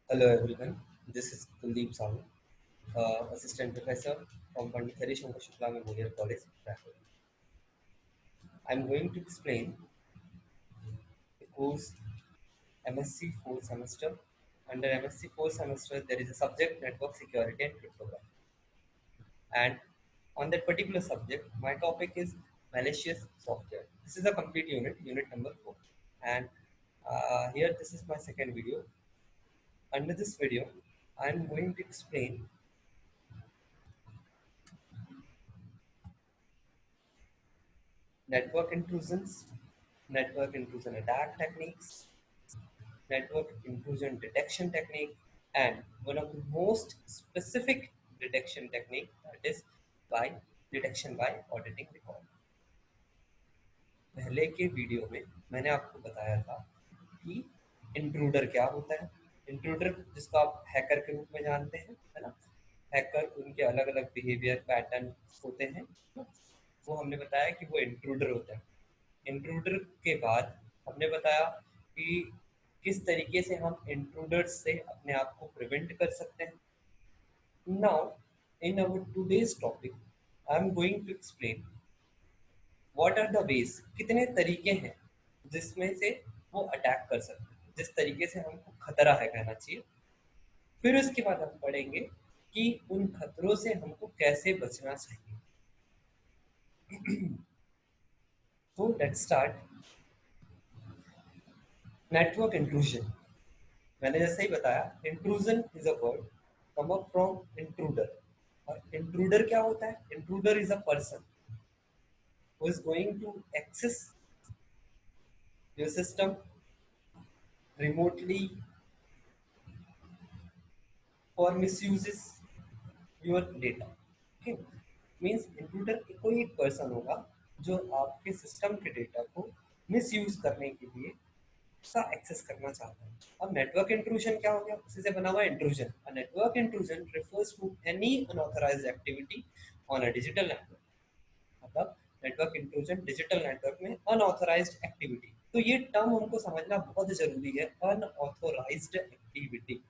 Hello everyone, this is Kuldeep Sahu, Assistant Professor from Pandit Hari Shankar Shukla Memorial College, Bangalore. I'm going to explain the course MSc 4th semester. Under MSc 4th semester, there is a subject Network Security and Cryptography. And on that particular subject, my topic is malicious software. This is a complete unit, unit number 4. And here, this is my second video. Under this video, I'm going to explain network intrusions, network intrusion attack techniques, network intrusion detection technique, and one of the most specific detection technique, that is by detection by auditing record. पहले के video में मैंने आपको बताया था कि intruder क्या होता है। इंट्रूडर जिसको आप हैकर के रूप में जानते हैं, है ना। हैकर, उनके अलग अलग बिहेवियर पैटर्न होते हैं, वो हमने बताया कि वो इंट्रूडर होता है। इंट्रूडर के बाद हमने बताया कि किस तरीके से हम इंट्रूडर्स से अपने आप को प्रिवेंट कर सकते हैं। Now in our today's topic I am going to explain what are the ways, कितने तरीके हैं जिसमें से वो अटैक कर सकते हैं, जिस तरीके से हमको खतरा है कहना चाहिए। फिर उसके बाद हम पढ़ेंगे कि उन खतरों से हमको कैसे बचना चाहिए। तो लेट्स स्टार्ट। नेटवर्क इंट्रूजन, मैंने जैसे ही बताया, intrusion is a word come up from intruder. और इंट्रूडर क्या होता है? Intruder is a person who is going to access your system remotely for misuses your data. Okay, means intruder कोई एक पर्सन होगा जो आपके सिस्टम के डेटा को मिसयूज करने के लिए उसका एक्सेस करना चाहता है। अब नेटवर्क इंट्रूजन क्या हो गया? उसी से बना हुआ intrusion. A network intrusion refers to any unauthorised activity on a digital network. मतलब नेटवर्क इंट्रूजन डिजिटल नेटवर्क में अनऑथराइज्ड एक्टिविटी, तो ये टर्म हमको समझना बहुत जरूरी है। अनऑथराइज्ड एक्टिविटी,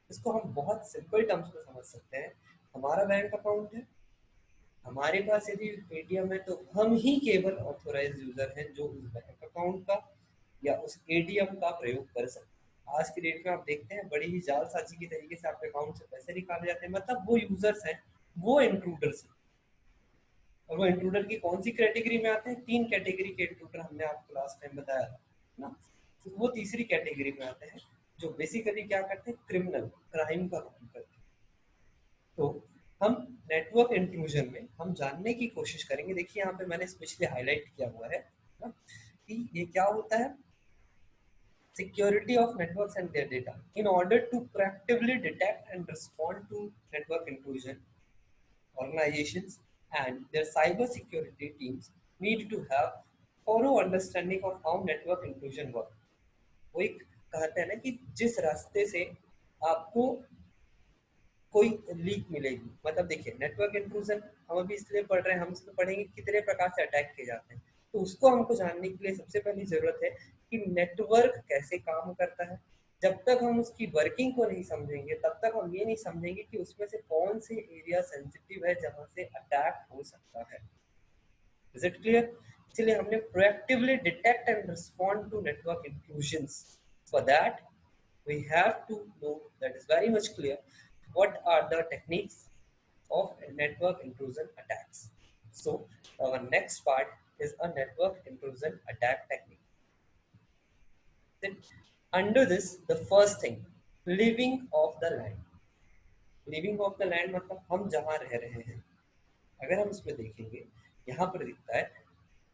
इसको हम बहुत सिंपल टर्म्स में समझ सकते हैं। हमारा बैंक अकाउंट है, हमारे पास यदि एटीएम है, तो हम ही केवल ऑथोराइज यूजर हैं जो उस बैंक अकाउंट का या उस एटीएम का प्रयोग कर सकते हैं। आज की डेट में आप देखते हैं बड़ी ही जालसाजी की तरीके से आपके अकाउंट से पैसे निकाले जाते हैं, मतलब वो यूजर्स हैं, वो इंट्रूडर्स हैं। और वो इंट्रूडर की कौन सी कैटेगरी में आते हैं? 3 कैटेगरी के इंट्रूडर हमने आपको लास्ट टाइम बताया था ना। तो वो तीसरी कैटेगरी में आते हैं जो बेसिकली क्या करते हैं? क्रिमिनल, क्राइम का काम करते हैं। तो हम नेटवर्क इंट्रूजन में हम जानने की कोशिश करेंगे। देखिए यहाँ पे मैंने स्पेशली हाईलाइट किया हुआ है ना कि ये क्या होता है। Security of networks and their data. In order to proactively detect and respond to network intrusion, organizations and their cyber security teams need to have thorough understanding of how network intrusion work. वो एक कहते हैं ना कि जिस रास्ते से आपको कोई लीक मिलेगी, मतलब देखिए नेटवर्क इंट्रूजन हम अभी इसलिए पढ़ रहे हैं, हम इसमें पढ़ेंगे कितने प्रकार से अटैक किए जाते हैं। तो उसको हमको जानने के लिए सबसे पहली जरूरत है कि नेटवर्क कैसे काम करता है। जब तक हम उसकी वर्किंग को नहीं समझेंगे, तब तक हम ये नहीं समझेंगे कि उसमें से कौन से एरिया सेंसिटिव है जहां से अटैक हो सकता है। Is it clear? इसलिए हमने proactively detect and respond to network intrusions. For that we have to know, that is very much clear, what are the techniques of network intrusion attacks. So our next part is a network intrusion attack technique. Then under this, the first thing, living off the land. Living of the land मतलब हम जहाँ रह रहे हैं। अगर हम इसमें देखेंगे, यहाँ पर दिखता है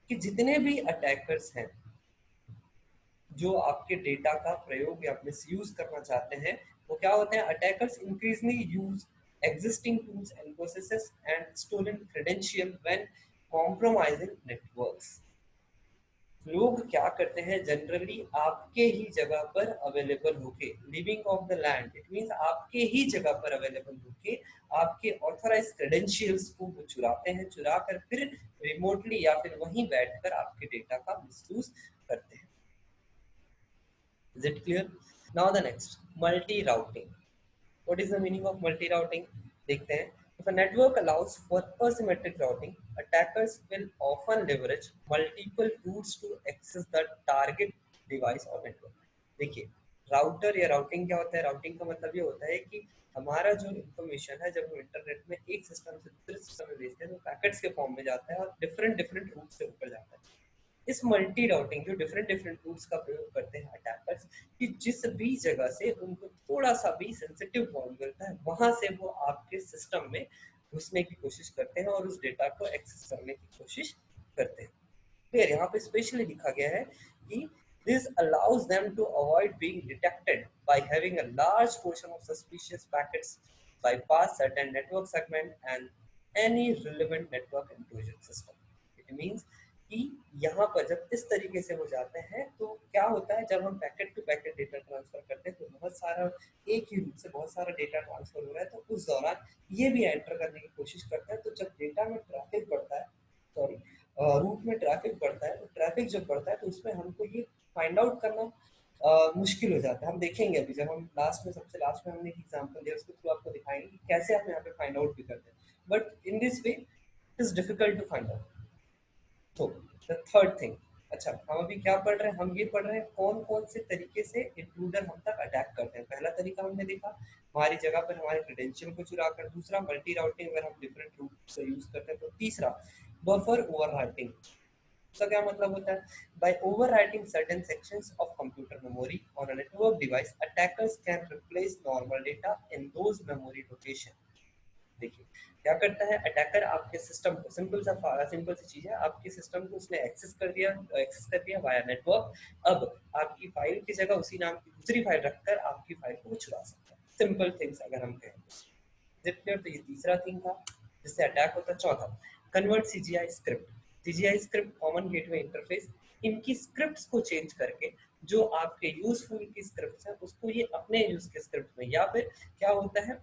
कि जितने भी अटैकर्स हैं जो आपके डेटा का प्रयोग या मिसयूज करना चाहते हैं, वो क्या होते हैं? Attackers increasingly use existing tools and processes and stolen credential when compromising networks. लोग क्या करते हैं? जनरली आपके ही जगह पर अवेलेबल होके, living of the land it means आपके ही जगह पर अवेलेबल होके आपके ऑथराइज क्रेडेंशियल्स को वो चुराते हैं, चुरा कर फिर रिमोटली या फिर वहीं बैठकर आपके डेटा का मिसयूज करते हैं। Is it clear? Now the next, multi routing. What is the meaning of multi-routing? देखते हैं. If a network allows for asymmetric routing, attackers will often leverage multiple routes to access the target device or network. देखिए, router या routing क्या होता है? Routing का मतलब ये होता है कि हमारा जो इंफॉर्मेशन है, जब हम इंटरनेट में एक सिस्टम से दूसरे सिस्टम में भेजते हैं तो पैकेट्स के फॉर्म में जाता है और डिफरेंट डिफरेंट रूट से ऊपर जाता है. इस मल्टी राउटिंग जो डिफरेंट डिफरेंट टूल्स का प्रयोग करते हैं अटैकर्स, कि जिस भी जगह से उनको थोड़ा सा भी सेंसिटिव पॉइंट मिलता है वहां से वो आपके सिस्टम में घुसने की कोशिश करते हैं और उस डेटा को एक्सेस करने की कोशिश करते हैं. फिर यहाँ पे स्पेशली लिखा गया है कि this allows them to avoid being detected by having a large portion of suspicious packets, bypass certain network segment and any relevant network intrusion system. It means कि यहाँ पर जब इस तरीके से हो जाते हैं तो क्या होता है, जब हम packet to packet data transfer करते हैं तो बहुत सारा एक ही रूट से बहुत सारा डेटा ट्रांसफर हो रहा है, तो उस दौरान ये भी एंटर करने की कोशिश करते हैं. तो जब डेटा में ट्रैफिक बढ़ता है, सॉरी रूट में ट्रैफिक बढ़ता है, तो ट्रैफिक जब बढ़ता है तो उसमें हमको ये फाइंड आउट करना मुश्किल हो जाता है. हम देखेंगे अभी जब हम लास्ट में सबसे लास्ट में हमने एक एग्जांपल दिया उसके थ्रू आपको दिखाएंगे कि कैसे आप यहाँ पे फाइंड आउट भी करते हैं. But in this way it is difficult to find out. तो द थर्ड थिंग, अच्छा हम अभी क्या पढ़ रहे हैं? हम ये पढ़ रहे हैं कौन कौन से तरीके से इंट्रूडर हम तक अटैक करते हैं. पहला तरीका हमने देखा हमारी जगह पर हमारे क्रेडेंशियल को चुरा कर. दूसरा मल्टी राउटिंग अगर हम डिफरेंट रूट से यूज करते हैं. तो तीसरा बफर ओवरराइटिंग. इसका क्या मतलब होता है? By overwriting certain sections of computer memory on a network device, attackers can replace normal data in those memory location. देखिए क्या करता है अटैकर, आपके सिस्टम को सिंपल सी चीज है, आपके सिस्टम को उसने एक्सेस कर दिया वाया नेटवर्क. अब आपकी फाइल की जगह उसी नाम की दूसरी फाइल रखकर आपकी फाइल को छुड़ा सकता है. सिंपल थिंग्स अगर हम कहें जितने. तो ये तीसरा थिंग था जिससे अटैक होता है. चौथा, convert CGI script. CGI script common gateway interface, इनकी स्क्रिप्ट्स को चेंज करके जो आपके यूजफुल की स्क्रिप्ट्स हैं उसको ये अपने यूज के स्क्रिप्ट में, या फिर क्या होता है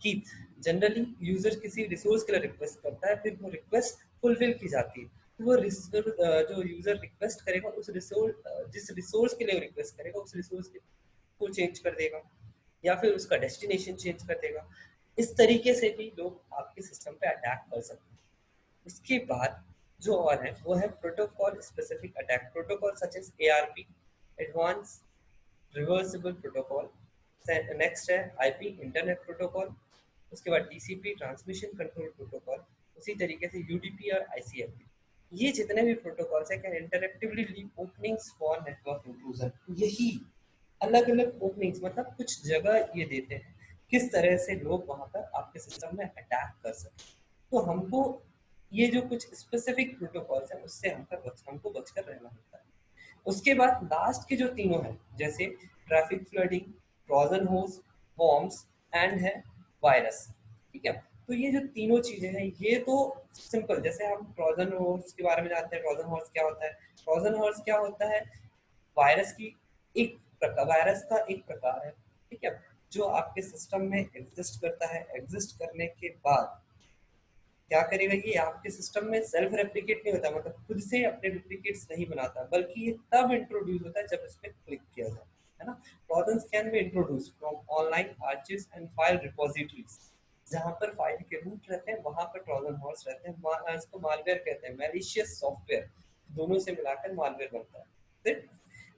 कि जनरली यूजर किसी रिसोर्स के लिए रिक्वेस्ट करता है, फिर वो रिक्वेस्ट फुलफिल की जाती है. तो वो जो यूजर रिक्वेस्ट करेगा उस रिसोर्स जिस रिसोर्स के लिए रिक्वेस्ट करेगा उस रिसोर्स को चेंज कर देगा या फिर उसका डेस्टिनेशन चेंज कर देगा. इस तरीके से भी लोग आपके सिस्टम पे अटैक कर सकते हैं. उसके बाद जो और है वो है protocol specific attack. Protocol such as ARP, advance reversible protocol. Next है आईपी इंटरनेट प्रोटोकॉल. उसके बाद टीसीपी ट्रांसमिशन कंट्रोल प्रोटोकॉल. उसी तरीके से यूडीपी और आईसीएमपी. ये जितने भी प्रोटोकॉल्स हैं can interactively leave openings for network inclusion. यही अलग अलग ओपनिंग्स मतलब कुछ जगह ये देते हैं किस तरह से लोग वहां पर आपके सिस्टम में अटैक कर सकें. तो हमको ये जो कुछ स्पेसिफिक प्रोटोकॉल्स हैं उससे हमको बचकर रहना होता है. उसके बाद लास्ट के जो तीनों हैं जैसे traffic flooding, Trojan host, worms and है वायरस. ठीक है, तो ये जो तीनों चीजें हैं ये तो सिंपल. जैसे हम ट्रोजन होस्ट के बारे में जानते हैं. ट्रोजन होस्ट क्या होता है? ट्रोजन होस्ट क्या होता है? वायरस की वायरस का एक प्रकार है. ठीक है, जो आपके सिस्टम में एग्जिस्ट करता है. एग्जिस्ट करने के बाद क्या करेगा, ये आपके सिस्टम में सेल्फ रेप्लिकेट नहीं होता, मतलब खुद से अपने डुप्लीकेट्स नहीं बनाता, बल्कि ये तब इंट्रोड्यूस होता है जब इस पर क्लिक किया जाए, है ना. Trojans can be introduce from online archives and file repositories. जहां पर फाइल के रूट रहते हैं वहां पर ट्रोजन हॉर्स रहते हैं. इसको मालवेयर कहते हैं, मैलिशियस सॉफ्टवेयर. दोनों से मिलाकर मालवेयर बनता है. फिर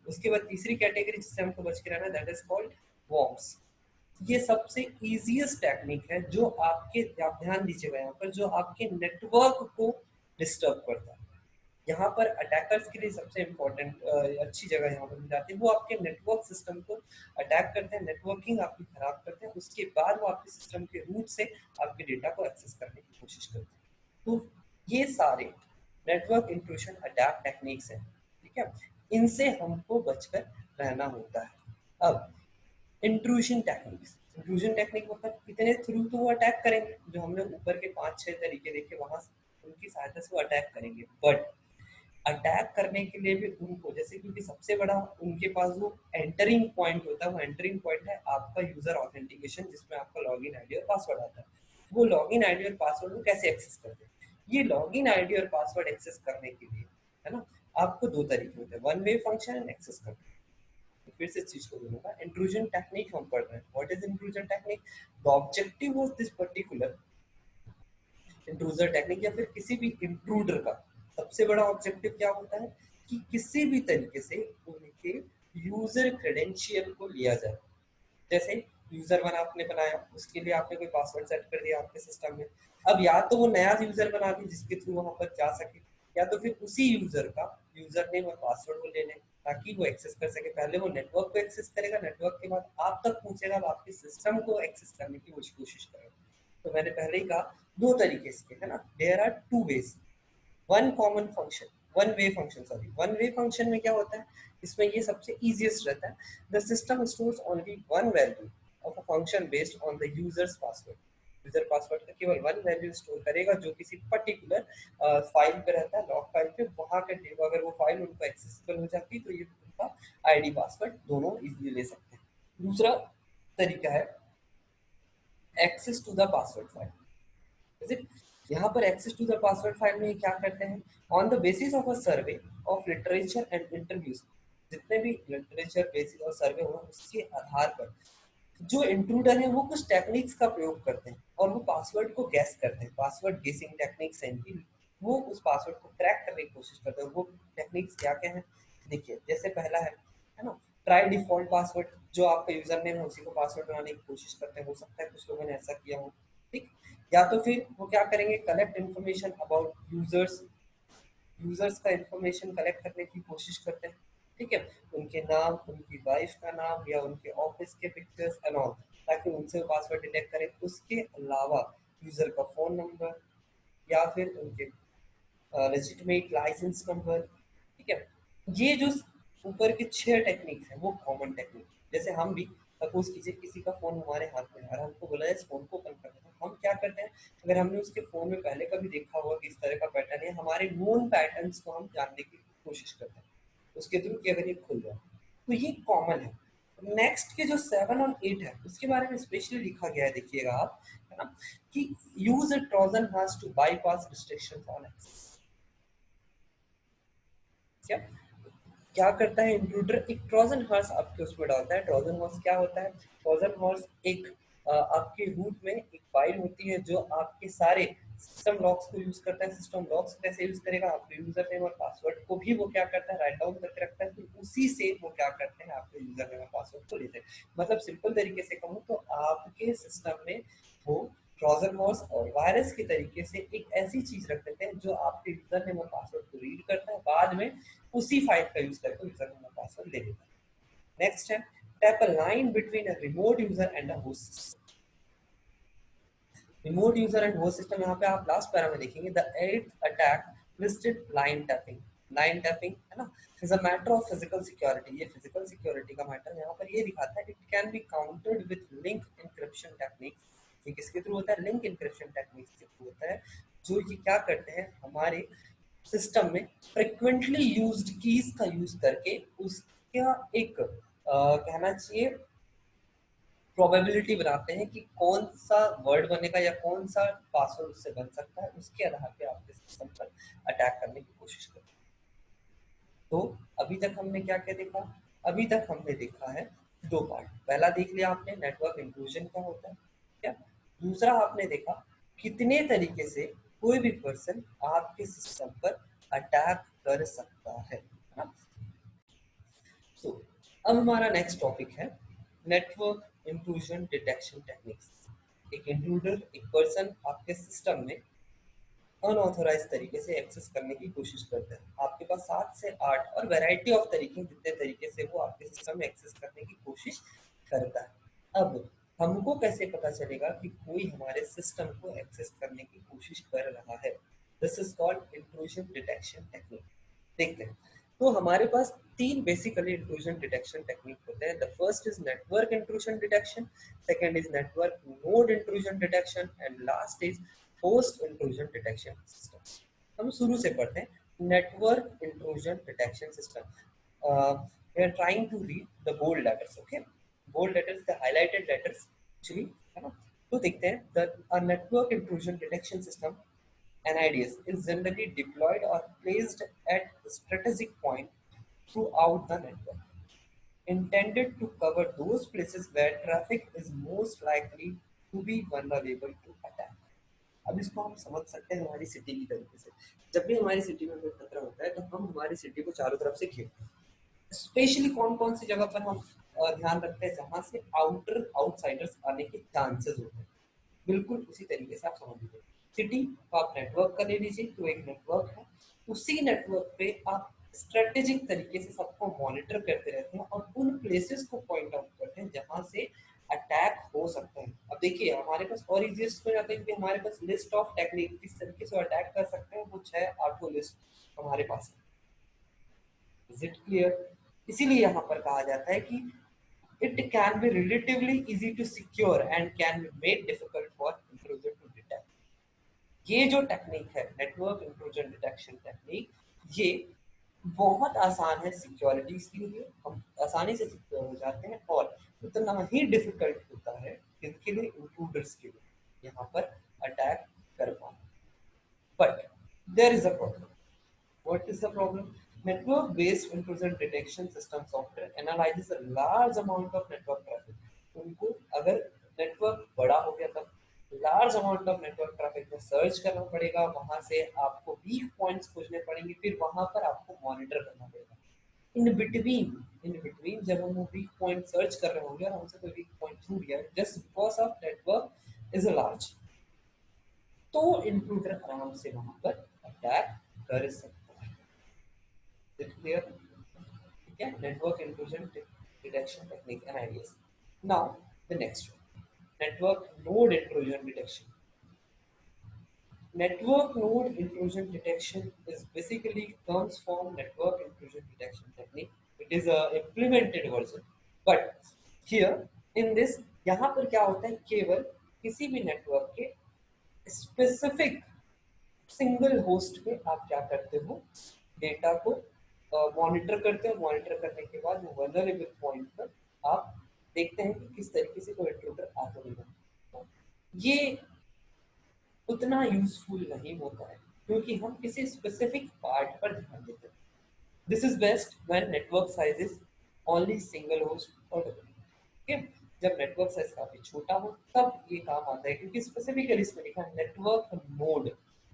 उसके बाद तीसरी कैटेगरी जिससे हमको बच के रहना, दैट इज कॉल्ड वॉर्म्स. ये सबसे इजीएस्ट टेक्निक है जो आपके, आप ध्यान दीजिएगा यहाँ पर, जो आपके नेटवर्क को डिस्टर्ब करता है. यहाँ पर अटैकर्स के लिए सबसे इम्पोर्टेंट अच्छी जगह यहाँ पर मिल जाती है. वो आपके नेटवर्क सिस्टम को अटैक करते हैं, नेटवर्किंग आपकी खराब करते हैं. उसके बाद वो आपके सिस्टम के रूट से आपके डेटा को एक्सेस करने की कोशिश करते हैं. तो ये सारे नेटवर्क इंट्रूशन अटैक टेक्निक्स हैं. ठीक है, इनसे हमको बचकर रहना होता है. अब इंट्रूशन टेक्निक्स. इंट्रूजन टेक्निक मतलब कितने थ्रू तो वो अटैक करेंगे, जो हमने ऊपर के 5-6 तरीके देखे वहां उनकी सहायता से वो अटैक करेंगे. बट अटैक करने के लिए भी उनको, जैसे क्योंकि सबसे बड़ा उनके पास वो एंटरिंग पॉइंट होता है, वो एंटरिंग पॉइंट है आपका यूजर ऑथेंटिकेशन, जिसमें आपका लॉगिन आईडी और पासवर्ड आता है. वो लॉगिन आईडी और पासवर्ड को कैसे एक्सेस करते हैं? ये लॉगिन आईडी और पासवर्ड एक्सेस करने के लिए, है ना, आपको दो तरीके होते हैं, one way function and access करना. फिर से इस चीज को बोलूंगा, इंट्रूजन टेक्निक हम पढ़ रहे हैं। What is intrusion technique? The objective of this particular intruder technique या फिर किसी भी इंट्रूडर का सबसे बड़ा ऑब्जेक्टिव क्या होता है कि किसी भी तरीके से उनके यूजर क्रेडेंशियल को लिया जाए। जैसे यूजर वन आपने बनाया, उसके लिए आपने कोई पासवर्ड सेट कर दिया आपके सिस्टम में। अब या तो वो नया यूजर बना दे जिसके थ्रू वहां पर जा सके, या तो फिर उसी यूजर का यूजर नेम और पासवर्ड वो ले लें ताकि वो एक्सेस कर सके। पहले वो नेटवर्क को एक्सेस करेगा, नेटवर्क के बाद आप तक पहुंचेगा, आपके सिस्टम को एक्सेस करने की वो कोशिश करेगा। तो मैंने पहले ही कहा दो तरीके इसके, है ना, there are two ways. One common function, one way function, sorry, one way function में क्या होता है, इसमें ये सबसे इजीएस्ट रहता है। The system stores only one value of a function based on the users password. User password का केवल वन वैल्यू स्टोर करेगा जो किसी पर्टिकुलर फाइल पे रहता है, लॉग फाइल पे। वहां के अगर वो फाइल उनको एक्सेसिबल हो जाती है तो ये उनका आईडी पासवर्ड दोनों इजीली ले सकते हैं। दूसरा तरीका है access to the password file. is it? यहाँ पर access to the password file में क्या करते हैं, on the basis of a survey of literature and interviews, जितने भी लिटरेचर बेसिस और सर्वे हो उसके आधार पर जो इंट्रूडर है वो कुछ टेक्निक्स का प्रयोग करते हैं और वो पासवर्ड को गैस करते हैं। पासवर्ड गेसिंग टेक्निक्स हैं इनकी, वो उस पासवर्ड को क्रैक करने की कोशिश करते हैं। वो टेक्निक्स क्या क्या है देखिए, जैसे पहला है ना, ट्राई डिफॉल्ट पासवर्ड। जो आपका यूजर नेम है उसी को पासवर्ड बनाने की कोशिश करते हैं, हो सकता है कुछ लोगों ने ऐसा किया हो, ठीक। या तो फिर वो क्या करेंगे, collect information about users, users का इंफॉर्मेशन कलेक्ट करने की कोशिश करते हैं, ठीक है, उनके नाम, उनकी वाइफ का नाम या उनके ऑफिस के पिक्चर्स एंड ऑल, ताकि उनसे वो पासवर्ड डिटेक्ट करें। उसके अलावा यूजर का फोन नंबर या फिर उनके लेजिटिमेट लाइसेंस नंबर, ठीक है। ये जो ऊपर के छह टेक्निक्स हैं वो कॉमन टेक्निक। जैसे हम भी सपोज कीजिए किसी का फोन हमारे हाथ में है और हमको बोला है इस फोन को ओपन करना है, हम क्या करते हैं, अगर हमने उसके फोन में पहले कभी देखा हुआ कि इस तरह का पैटर्न है, हमारे नोन पैटर्न्स को हम जानने की कोशिश करते हैं उसके थ्रू कि अगर ये खुल जाए, तो ये कॉमन है। नेक्स्ट के जो 7 और 8 है उसके बारे में स्पेशली लिखा गया है, देखिएगा आप, है ना, कि use a Trojan has to bypass restrictions on access. क्या क्या करता है इंट्रूडर, एक ट्रोजन हॉर्स आपके उसमें डालता है। ट्रोजन हॉर्स क्या होता है, ट्रोजन हॉर्स एक आपके रूट में एक फाइल होती है जो आपके सारे सिस्टम लॉक्स को यूज करता है। सिस्टम लॉक्स कैसे यूज करेगा, आपके यूजर नेम और पासवर्ड को भी वो क्या करता है, राइट डाउन करके रखता है, फिर उसी से वो क्या करते हैं, आपके यूजर नेम और पासवर्ड को लेते हैं। मतलब सिंपल तरीके से कहूँ तो आपके सिस्टम में वो ट्रोजन हॉर्स और वायरस के तरीके से एक ऐसी चीज रख देते हैं जो आपके यूजर नेम और पासवर्ड को रीड करता है, बाद में उसी फाइल का यूज करके यूजर नेम और पासवर्ड ले लेता है। नेक्स्ट है tap a line between a remote user and a host system. Remote user and host system, यहाँ पे आप लास्ट पैरा में देखेंगे the eighth attack listed line tapping. Line tapping है ना, is a matter of physical security. ये physical security का matter यहाँ पर ये दिखाता है, it can be countered with link encryption technique. ये किसके थ्रू होता है, लिंक इंक्रिप्शन टेक्निक के थ्रू होता है, जो ये क्या करते हैं, हमारे सिस्टम में फ्रिक्वेंटली यूज्ड कीज का यूज करके उसका एक कहना चाहिए प्रोबेबिलिटी बनाते हैं कि कौन सा वर्ड बनेगा या कौन सा पासवर्ड उससे बन सकता है, उसके आधार पे आपके सिस्टम पर अटैक करने की कोशिश करते हैं। तो अभी तक हमने क्या क्या देखा, अभी तक हमने देखा है दो पार्ट। पहला देख लिया आपने, नेटवर्क इंक्लूजन क्या होता है, क्या। दूसरा आपने देखा कितने तरीके से कोई भी पर्सन आपके सिस्टम पर अटैक कर सकता है ना। तो अब हमारा नेक्स्ट टॉपिक है नेटवर्क इंट्रूजन डिटेक्शन टेक्निक्स। एक इंट्रूडर, एक पर्सन आपके सिस्टम में अनऑथोराइज तरीके से एक्सेस करने की कोशिश करते हैं। आपके पास 7 से 8 और वैरायटी ऑफ तरीके, जितने तरीके से वो आपके सिस्टम में एक्सेस करने की कोशिश करता है। अब हमको कैसे पता चलेगा कि कोई हमारे सिस्टम को एक्सेस करने की कोशिश कर रहा है, this is called intrusion detection technique. देखते हैं। तो हमारे पास तीन बेसिकली इंट्रूजन डिटेक्शन टेक्निक होते हैं। The first is network intrusion detection, second is network node intrusion detection and last is host intrusion detection system. हम शुरू से पढ़ते हैं network intrusion detection system. We are trying to read the bold letters, okay, bold letters, the highlighted letters actually, है ना। तो देखते हैं the network intrusion detection system NIDS is generally deployed or placed at a strategic point throughout the network. intended to cover those places where traffic is most likely to be vulnerable to attack. अब इसको हम समझ सकते हैं हमारी city की तरीके से। जब भी हमारी सिटी में कोई खतरा होता है तो हम हमारी सिटी को चारों तरफ से घेरते हैं। स्पेशली कौन कौन सी जगह पर हम ध्यान रखते हैं जहां से आउटसाइडर्स आने के चांसेस होते हैं। बिल्कुल उसी तरीके से आप समझ लीजिए सिटी को आप नेटवर्क का ले लीजिए तो एक नेटवर्क है, उसी नेटवर्क पे आप स्ट्रेटेजिक तरीके से सबको मॉनिटर करते रहते हैं और उन प्लेसेस को पॉइंट आउट करते हैं जहां से अटैक हो सकते हैं। अब देखिए हमारे पास और इजिएस्ट हो जाता है कि हमारे पास लिस्ट ऑफ टेक्निक किस तरीके से अटैक कर सकते हैं, वो 6-8 लिस्ट हमारे पास है। Is it clear? इसीलिए यहाँ पर कहा जाता है कि it can be relatively easy to secure and can be made difficult for intruder to detect. ये जो टेक्निक है नेटवर्क इंट्रूजन डिटेक्शन टेक्निक, ये बहुत आसान है सिक्योरिटीज के लिए, हम आसानी से सिक्योर हो जाते हैं और उतना ही डिफिकल्ट होता है इनके लिए इंट्रूडर्स के लिए यहाँ पर अटैक कर पाना। But there is a problem. What is the problem? Network-based intrusion detection system software analyzes a large amount of network traffic. उनको अगर नेटवर्क बड़ा हो गया तब large amount of network traffic में सर्च करना पड़ेगा, वहां से आपको वीक पॉइंट्स खोजने पड़ेंगे, फिर वहां पर आपको मॉनिटर करना पड़ेगा। इन बिटवीन जब हम वो वीक पॉइंट सर्च कर रहे होंगे और हमसे कोई वीक पॉइंट छूट गया just because of network is a large, तो इंट्रूडर आराम से वहां पर अटैक कर सकता है। Is it clear? ठीक है, network intrusion detection technique and ideas. Now the next one, network node intrusion detection. Network node intrusion detection is basically comes from network intrusion detection technique. It is a implemented version. But here in this, यहाँ पर क्या होता है, केवल किसी भी network के specific single host पे आप क्या करते हो, डेटा को मॉनिटर करते हो। मॉनिटर करने के बाद वो वल्नरेबल पॉइंट पर आप देखते हैं कि किस तरीके से कोई इंट्रूडर आ तो नहीं रहा। ये उतना यूजफुल नहीं होता है क्योंकि हम किसी स्पेसिफिक पार्ट पर ध्यान देते हैं। This is best when network size is only single host और ठीक है। जब नेटवर्क साइज काफी छोटा हो तब ये काम आता है क्योंकि स्पेसिफिकली इसमें लिखा है नेटवर्क नोड,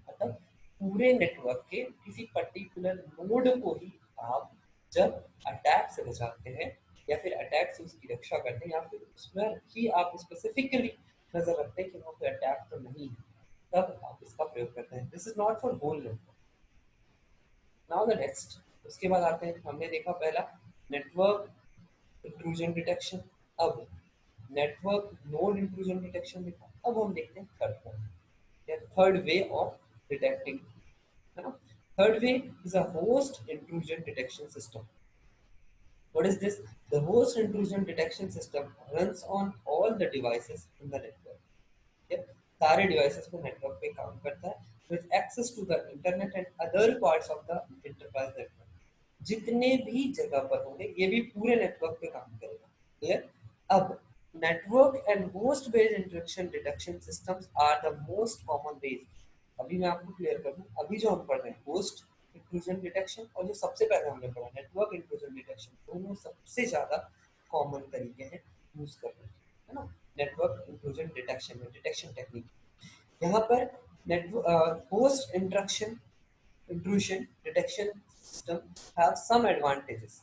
मतलब पूरे नेटवर्क के किसी पर्टिकुलर नोड को ही आप जब अटैक से बचाते हैं या फिर अटैक से उसकी रक्षा करते हैं या फिर उसमें ही आप स्पेसिफिकली नजर रखते हैं कि वहाँ पे अटैक तो नहीं है, तब आप इसका प्रयोग करते हैं। This is not for whole network. Now the next, उसके बाद आते हैं, हमने देखा पहला नेटवर्क इंट्रूजन डिटेक्शन, अब नेटवर्क नोड इंट्रूजन डिटेक्शन देखा, अब हम देखते हैं थर्ड वन या थर्ड वे ऑफ डिटेक्टिंग, है ना। Third way is a host intrusion detection system. What is this? The host intrusion detection system runs on all the devices in the network. Okay? सारे devices को network पे काम करता है with access to the internet and other parts of the enterprise network. जितने भी जगह पर होंगे ये भी पूरे नेटवर्क पे काम करेगा। क्लियर? अब network and host based intrusion detection systems are the most common ways. अभी मैं आपको क्लियर कर दूं, अभी जो हम पढ़ रहे हैं होस्ट इंट्रूजन डिटेक्शन और जो सबसे पहले हमने पढ़ा नेटवर्क इंट्रूजन डिटेक्शन, दोनों सबसे ज्यादा कॉमन तरीके हैं यूज करने के, है ना। नेटवर्क इंट्रूजन डिटेक्शन में डिटेक्शन टेक्निक, यहाँ पर network host intrusion detection system have some advantages।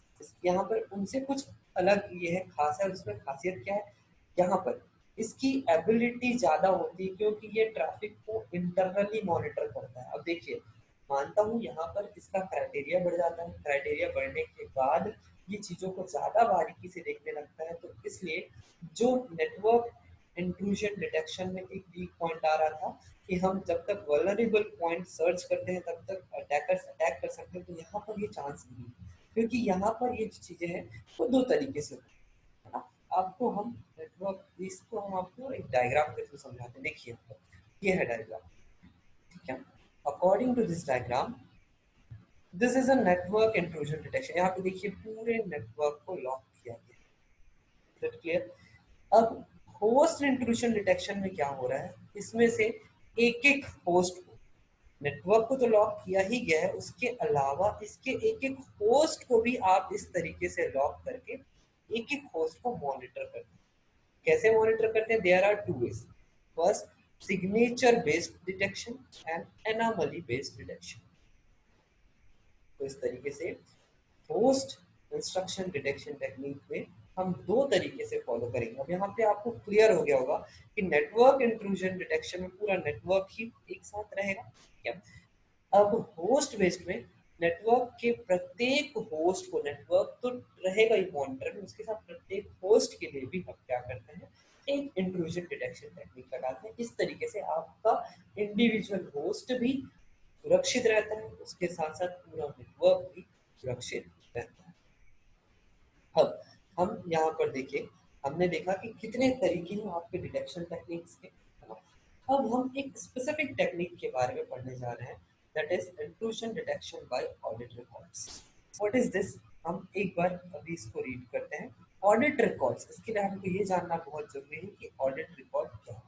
यहाँ पर उनसे कुछ अलग ये है, खास है, उसमें खासियत क्या है, यहाँ पर इसकी एबिलिटी ज्यादा होती है क्योंकि ये ट्रैफिक को इंटरनली मॉनिटर करता है। अब देखिए, मानता हूँ यहाँ पर इसका क्राइटेरिया बढ़ जाता है, क्राइटेरिया बढ़ने के बाद ये चीजों को ज्यादा बारीकी से देखने लगता है, तो इसलिए जो नेटवर्क इंट्रूजन डिटेक्शन में एक वीक पॉइंट आ रहा था कि हम जब तक वल्नरेबल पॉइंट सर्च करते हैं तब तक अटैकर्स अटैक कर सकते हैं, तो यहाँ पर ये चांस नहीं है क्योंकि यहाँ पर ये जो चीजें हैं वो दो तरीके से होती है ना। आपको हम नेटवर्क, इसको हम आपको एक डायग्राम के थ्रू समझाते हैं। देखिए ये है डायग्राम, ठीक है। According to this diagram, this is a network intrusion detection. यहाँ पे देखिए पूरे नेटवर्क को लॉक किया गया है, क्लियर। अब होस्ट इंट्रूजन डिटेक्शन में क्या हो रहा है, इसमें से एक एक होस्ट को, नेटवर्क को तो लॉक किया ही गया है, उसके अलावा इसके एक एक होस्ट को भी आप इस तरीके से लॉक करके एक एक होस्ट को मॉनिटर करते हैं। कैसे मॉनिटर करते हैं? There are two ways. First, signature based detection and anomaly based detection. तो इस तरीके से होस्ट इंस्ट्रक्शन डिटेक्शन टेक्निक में हम दो तरीके से फॉलो करेंगे। अब यहाँ पे आपको क्लियर हो गया होगा कि नेटवर्क इंट्रूजन डिटेक्शन में पूरा नेटवर्क ही एक साथ रहेगा क्या। अब होस्ट बेस्ड में नेटवर्क के प्रत्येक होस्ट को, नेटवर्क तो रहेगा ही मॉनिटर में, उसके साथ प्रत्येक होस्ट के लिए भी हम क्या करते हैं, एक इंट्रूजन डिटेक्शन टेक्निक लगाते हैं। इस तरीके से आपका इंडिविजुअल होस्ट भी सुरक्षित रहता है, उसके साथ साथ पूरा नेटवर्क भी सुरक्षित रहता है। अब हम यहाँ पर देखिए, हमने देखा कि कितने तरीके हैं आपके डिटेक्शन टेक्निक्स के, है ना। अब हम एक स्पेसिफिक टेक्निक के बारे में पढ़ने जा रहे हैं, that is intrusion detection bye audit records. What is this? हम एक बार अभी इसको रीड करते हैं। ऑडिट रिकॉर्ड्स, इसके लिए हमको ये जानना बहुत जरूरी है कि ऑडिट रिकॉर्ड क्या है।